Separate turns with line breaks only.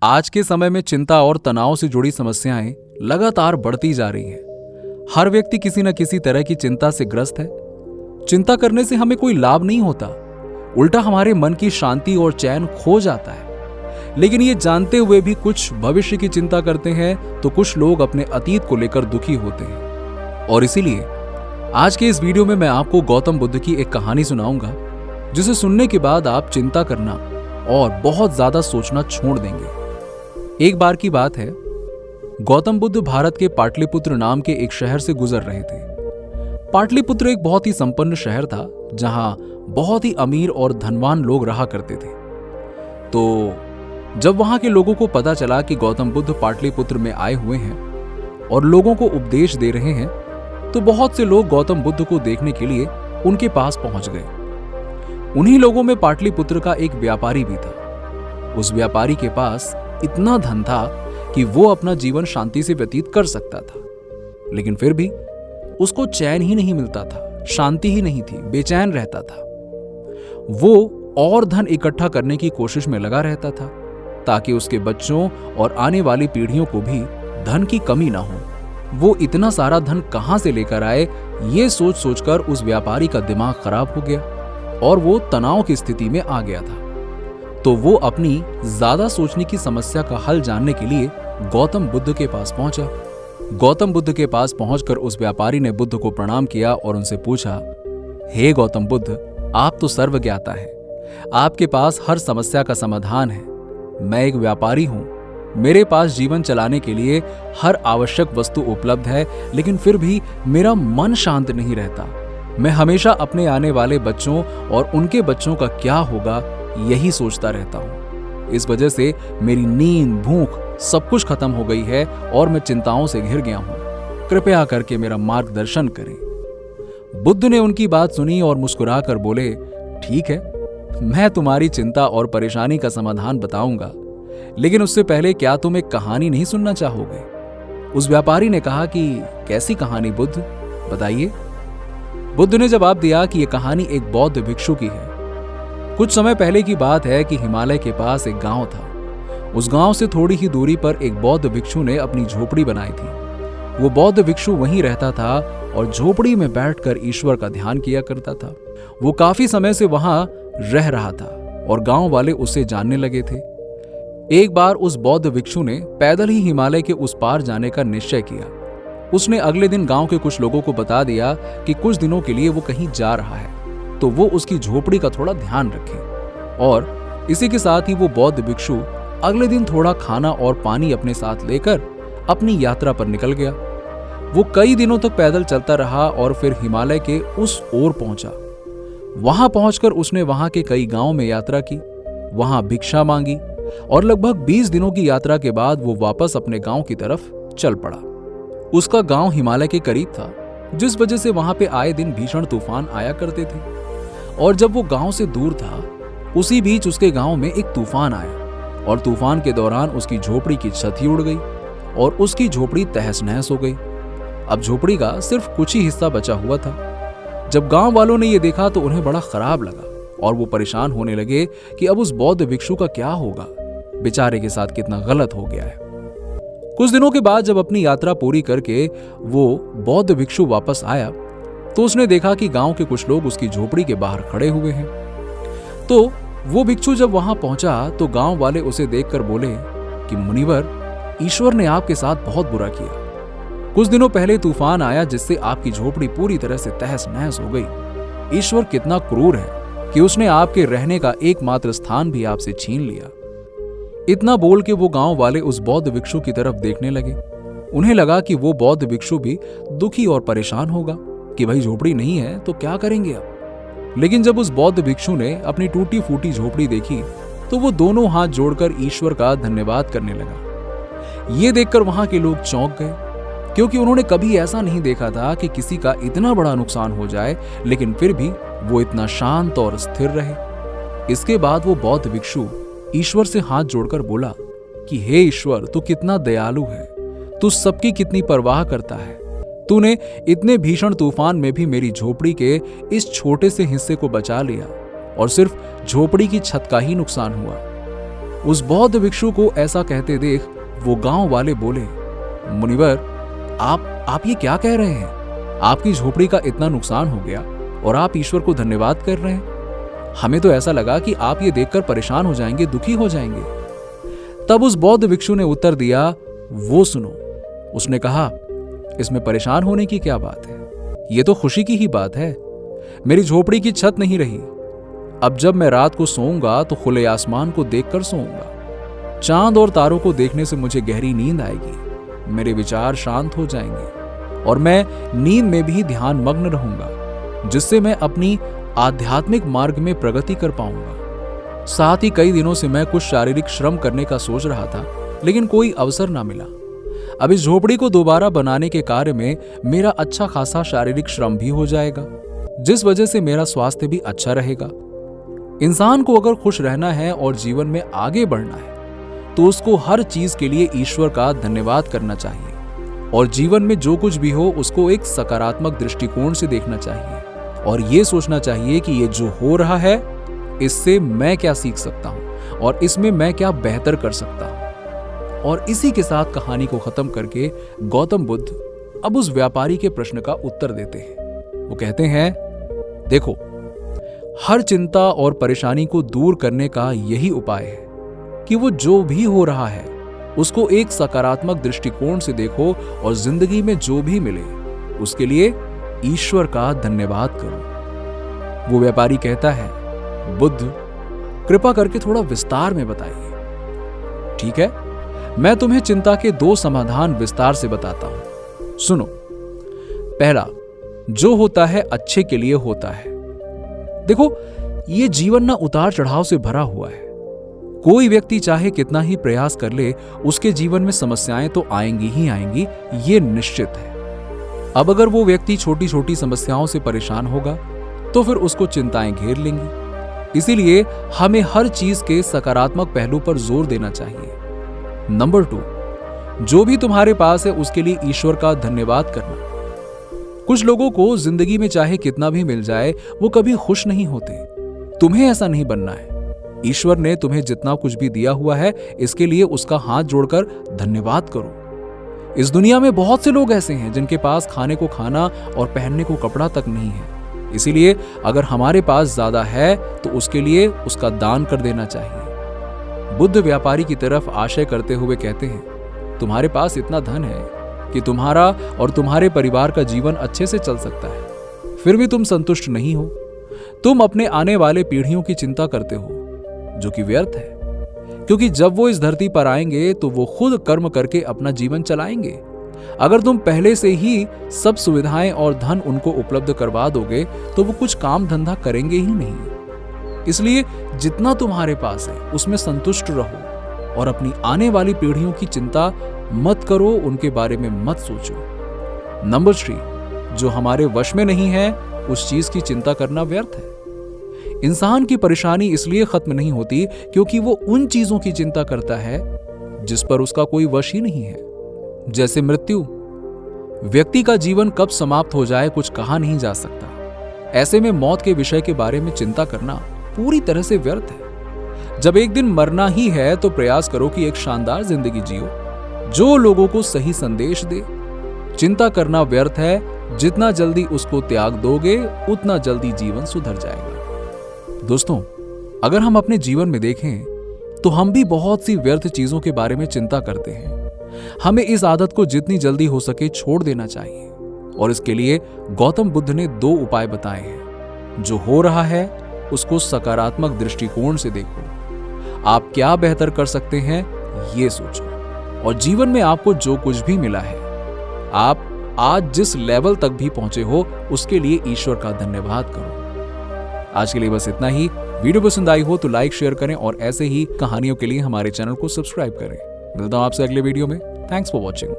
आज के समय में चिंता और तनाव से जुड़ी समस्याएं लगातार बढ़ती जा रही हैं। हर व्यक्ति किसी न किसी तरह की चिंता से ग्रस्त है। चिंता करने से हमें कोई लाभ नहीं होता, उल्टा हमारे मन की शांति और चैन खो जाता है। लेकिन ये जानते हुए भी कुछ भविष्य की चिंता करते हैं तो कुछ लोग अपने अतीत को लेकर दुखी होते हैं। और इसीलिए आज के इस वीडियो में मैं आपको गौतम बुद्ध की एक कहानी सुनाऊंगा, जिसे सुनने के बाद आप चिंता करना और बहुत ज्यादा सोचना छोड़ देंगे। एक बार की बात है, गौतम बुद्ध भारत के पाटलिपुत्र नाम के एक शहर से गुजर रहे थे। पाटलिपुत्र एक बहुत ही संपन्न शहर था, जहां बहुत ही अमीर और धनवान लोग रहा करते थे। तो जब वहां के लोगों को पता चला कि गौतम बुद्ध पाटलिपुत्र में आए हुए हैं और लोगों को उपदेश दे रहे हैं, तो बहुत से लोग गौतम बुद्ध को देखने के लिए उनके पास पहुंच गए। उन्हीं लोगों में पाटलिपुत्र का एक व्यापारी भी था। उस व्यापारी के पास इतना धन था कि वो अपना जीवन शांति से व्यतीत कर सकता था, लेकिन फिर भी उसको चैन ही नहीं मिलता था, शांति ही नहीं थी, बेचैन रहता था। वो और धन इकट्ठा करने की कोशिश में लगा रहता था, ताकि उसके बच्चों और आने वाली पीढ़ियों को भी धन की कमी ना हो। वो इतना सारा धन कहां से लेकर आए, ये सोच सोचकर उस व्यापारी का दिमाग खराब हो गया और वो तनाव की स्थिति में आ गया था। तो वो अपनी ज्यादा सोचने की समस्या का हल जानने के लिए गौतम बुद्ध के पास पहुंचा। गौतम बुद्ध के पास पहुंचकर उस व्यापारी ने बुद्ध को प्रणाम किया और उनसे पूछा, हे गौतम बुद्ध, आप तो सर्वज्ञाता हैं, आपके पास हर समस्या का समाधान है। मैं एक व्यापारी हूं, मेरे पास जीवन चलाने के लिए हर आवश्यक वस्तु उपलब्ध है, लेकिन फिर भी मेरा मन शांत नहीं रहता। मैं हमेशा अपने आने वाले बच्चों और उनके बच्चों का क्या होगा यही सोचता रहता हूं। इस वजह से मेरी नींद, भूख सब कुछ खत्म हो गई है और मैं चिंताओं से घिर गया हूं। कृपया करके मेरा मार्गदर्शन करें। बुद्ध ने उनकी बात सुनी और मुस्कुराकर बोले, ठीक है, मैं तुम्हारी चिंता और परेशानी का समाधान बताऊंगा, लेकिन उससे पहले क्या तुम एक कहानी नहीं सुनना चाहोगे? उस व्यापारी ने कहा कि कैसी कहानी बुद्ध, बताइए। बुद्ध ने जवाब दिया कि यह कहानी एक बौद्ध भिक्षु की है। कुछ समय पहले की बात है कि हिमालय के पास एक गांव था। उस गांव से थोड़ी ही दूरी पर एक बौद्ध भिक्षु ने अपनी झोपड़ी बनाई थी। वो बौद्ध भिक्षु वहीं रहता था और झोपड़ी में बैठकर ईश्वर का ध्यान किया करता था। वो काफी समय से वहां रह रहा था और गांव वाले उसे जानने लगे थे। एक बार उस बौद्ध भिक्षु ने पैदल ही हिमालय के उस पार जाने का निश्चय किया। उसने अगले दिन गांव के कुछ लोगों को बता दिया कि कुछ दिनों के लिए वो कहीं जा रहा है, तो वो उसकी झोपड़ी का थोड़ा ध्यान रखे। और इसी के साथ ही वो बौद्ध भिक्षु अगले दिन थोड़ा खाना और पानी अपने साथ लेकर अपनी यात्रा पर निकल गया। वो कई दिनों तक पैदल चलता रहा और फिर हिमालय के उस ओर पहुंचा। वहां पहुंचकर उसने वहां के कई गांवों में यात्रा की, वहां भिक्षा मांगी और लगभग 20 दिनों की यात्रा के बाद वो वापस अपने गांव की तरफ चल पड़ा। उसका गांव हिमालय के करीब था, जिस वजह से वहां पे आए दिन भीषण तूफान आया करते थे। और जब वो गांव से दूर था, उसी बीच उसके गांव में एक तूफान आया और तूफान के दौरान उसकी झोपड़ी की छत ही उड़ गई और उसकी झोपड़ी तहस नहस हो गई। अब झोपड़ी का सिर्फ कुछ ही हिस्सा बचा हुआ था। जब गांव वालों ने यह देखा तो उन्हें बड़ा खराब लगा और वो परेशान होने लगे कि अब उस बौद्ध भिक्षु का क्या होगा, बेचारे के साथ कितना गलत हो गया है। कुछ दिनों के बाद जब अपनी यात्रा पूरी करके वो बौद्ध भिक्षु वापस आया, तो उसने देखा कि गांव के कुछ लोग उसकी झोपड़ी के बाहर खड़े हुए हैं। तो वो भिक्षु जब वहां पहुंचा तो गांव वाले उसे देखकर बोले कि मुनिवर, ईश्वर ने आपके साथ बहुत बुरा किया। कुछ दिनों पहले तूफान आया जिससे आपकी झोपड़ी पूरी तरह से तहस नहस हो गई। ईश्वर कितना क्रूर है कि उसने आपके रहने का एकमात्र स्थान भी आपसे छीन लिया। इतना बोल के वो गांव वाले उस बौद्ध भिक्षु की तरफ देखने लगे। उन्हें लगा कि वो बौद्ध भिक्षु भी दुखी और परेशान होगा कि भाई झोपड़ी नहीं है तो क्या करेंगे अब। लेकिन जब उस बौद्ध भिक्षु ने अपनी टूटी फूटी झोपड़ी देखी तो वो दोनों हाथ जोड़कर ईश्वर का धन्यवाद करने लगा। ये देखकर वहां के लोग चौंक गए, क्योंकि उन्होंने कभी ऐसा नहीं देखा था कि किसी का इतना बड़ा नुकसान हो जाए, लेकिन फिर भी वो इतना शांत और स्थिर रहे। इसके बाद वो बौद्ध भिक्षु ईश्वर से हाथ जोड़कर बोला कि हे ईश्वर, तू कितना दयालु है, तू सबकी कितनी परवाह करता है। तूने इतने भीषण तूफान में भी मेरी झोपड़ी के इस छोटे से हिस्से को बचा लिया और सिर्फ झोपड़ी की छत का ही नुकसान हुआ। उस बौद्ध भिक्षु को ऐसा कहते देख वो गांव वाले बोले, मुनिवर, आप ये क्या कह रहे हैं? आपकी झोपड़ी का इतना नुकसान हो गया और आप ईश्वर को धन्यवाद कर रहे हैं। हमें तो ऐसा लगा कि आप ये देखकर परेशान हो जाएंगे, दुखी हो जाएंगे। तब उस बौद्ध भिक्षु ने उत्तर दिया, वो सुनो। उसने कहा, इसमें परेशान होने की क्या बात है? ये तो खुशी की ही बात है। मेरी झोपड़ी की छत नहीं रही। अब जब मैं रात को सोऊंगा तो खुले आसमान को देखकर सोऊंगा। चांद और तारों को देखने से मुझे गहरी नींद आएगी, मेरे विचार शांत हो जाएंगे और मैं नींद में भी ध्यान मग्न रहूंगा, जिससे मैं अपनी आध्यात्मिक मार्ग में प्रगति कर पाऊंगा। साथ ही कई दिनों से मैं कुछ शारीरिक श्रम करने का सोच रहा था, लेकिन कोई अवसर ना मिला। अब इस झोपड़ी को दोबारा बनाने के कार्य में मेरा अच्छा खासा शारीरिक श्रम भी हो जाएगा, जिस वजह से मेरा स्वास्थ्य भी अच्छा रहेगा। इंसान को अगर खुश रहना है और जीवन में आगे बढ़ना है तो उसको हर चीज के लिए ईश्वर का धन्यवाद करना चाहिए और जीवन में जो कुछ भी हो उसको एक सकारात्मक दृष्टिकोण से देखना चाहिए और ये सोचना चाहिए कि ये जो हो रहा है इससे मैं क्या सीख सकता हूं और इसमें मैं क्या बेहतर कर सकता हूं। और इसी के साथ कहानी को खत्म करके गौतम बुद्ध अब उस व्यापारी के प्रश्न का उत्तर देते हैं। वो कहते हैं, देखो, हर चिंता और परेशानी को दूर करने का यही उपाय है कि वो जो भी हो रहा है उसको एक सकारात्मक दृष्टिकोण से देखो और जिंदगी में जो भी मिले उसके लिए ईश्वर का धन्यवाद करो। वो व्यापारी कहता है, बुद्ध, कृपा करके थोड़ा विस्तार में बताइए। ठीक है, मैं तुम्हें चिंता के 2 समाधान विस्तार से बताता हूं। सुनो। पहला, जो होता है अच्छे के लिए होता है। देखो, ये जीवन ना उतार चढ़ाव से भरा हुआ है। कोई व्यक्ति चाहे कितना ही प्रयास कर ले, उसके जीवन में समस्याएं तो आएंगी ही आएंगी, ये निश्चित है। अब अगर वो व्यक्ति छोटी छोटी समस्याओं से परेशान होगा तो फिर उसको चिंताएं घेर लेंगी। इसीलिए हमें हर चीज के सकारात्मक पहलू पर जोर देना चाहिए। नंबर 2, जो भी तुम्हारे पास है उसके लिए ईश्वर का धन्यवाद करना। कुछ लोगों को जिंदगी में चाहे कितना भी मिल जाए वो कभी खुश नहीं होते। तुम्हें ऐसा नहीं बनना है। ईश्वर ने तुम्हें जितना कुछ भी दिया हुआ है इसके लिए उसका हाथ जोड़कर धन्यवाद करो। इस दुनिया में बहुत से लोग ऐसे हैं जिनके पास खाने को खाना और पहनने को कपड़ा तक नहीं है। इसीलिए अगर हमारे पास ज्यादा है तो उसके लिए उसका दान कर देना चाहिए। बुद्ध व्यापारी की तरफ आशय करते हुए कहते हैं, तुम्हारे पास इतना धन है कि तुम्हारा और तुम्हारे परिवार का जीवन अच्छे से चल सकता है, फिर भी तुम संतुष्ट नहीं हो। तुम अपने आने वाले पीढ़ियों की चिंता करते हो, जो कि व्यर्थ है, क्योंकि जब वो इस धरती पर आएंगे तो वो खुद कर्म करके अपना जीवन चलाएंगे। अगर तुम पहले से ही सब सुविधाएं और धन उनको उपलब्ध करवा दोगे तो वो कुछ काम धंधा करेंगे ही नहीं। इसलिए जितना तुम्हारे पास है उसमें संतुष्ट रहो और अपनी आने वाली पीढ़ियों की चिंता मत करो, उनके बारे में मत सोचो। नंबर 3, जो हमारे वश में नहीं है उस चीज की चिंता करना व्यर्थ है। इंसान की परेशानी इसलिए खत्म नहीं होती क्योंकि वो उन चीजों की चिंता करता है जिस पर उसका कोई वश ही नहीं है, जैसे मृत्यु। व्यक्ति का जीवन कब समाप्त हो जाए कुछ कहा नहीं जा सकता। ऐसे में मौत के विषय के बारे में चिंता करना पूरी तरह से व्यर्थ है। जब एक दिन मरना ही है तो प्रयास करो कि एक शानदार जिंदगी जियो जो लोगों को सही संदेश दे। चिंता करना व्यर्थ है, जितना जल्दी उसको त्याग दोगे उतना जल्दी जीवन सुधर जाएगा। दोस्तों, अगर हम अपने जीवन में देखें तो हम भी बहुत सी व्यर्थ चीजों के बारे में चिंता करते हैं। हमें इस आदत को जितनी जल्दी हो सके छोड़ देना चाहिए और इसके लिए गौतम बुद्ध ने 2 उपाय बताए हैं। जो हो रहा है उसको सकारात्मक दृष्टिकोण से देखो। आप क्या बेहतर कर सकते हैं ये सोचो और जीवन में आपको जो कुछ भी मिला है, आप आज जिस लेवल तक भी पहुंचे हो उसके लिए ईश्वर का धन्यवाद करो। आज के लिए बस इतना ही। वीडियो पसंद आई हो तो लाइक शेयर करें और ऐसे ही कहानियों के लिए हमारे चैनल को सब्सक्राइब करें। मिलता हूं आपसे अगले वीडियो में। Thanks for watching.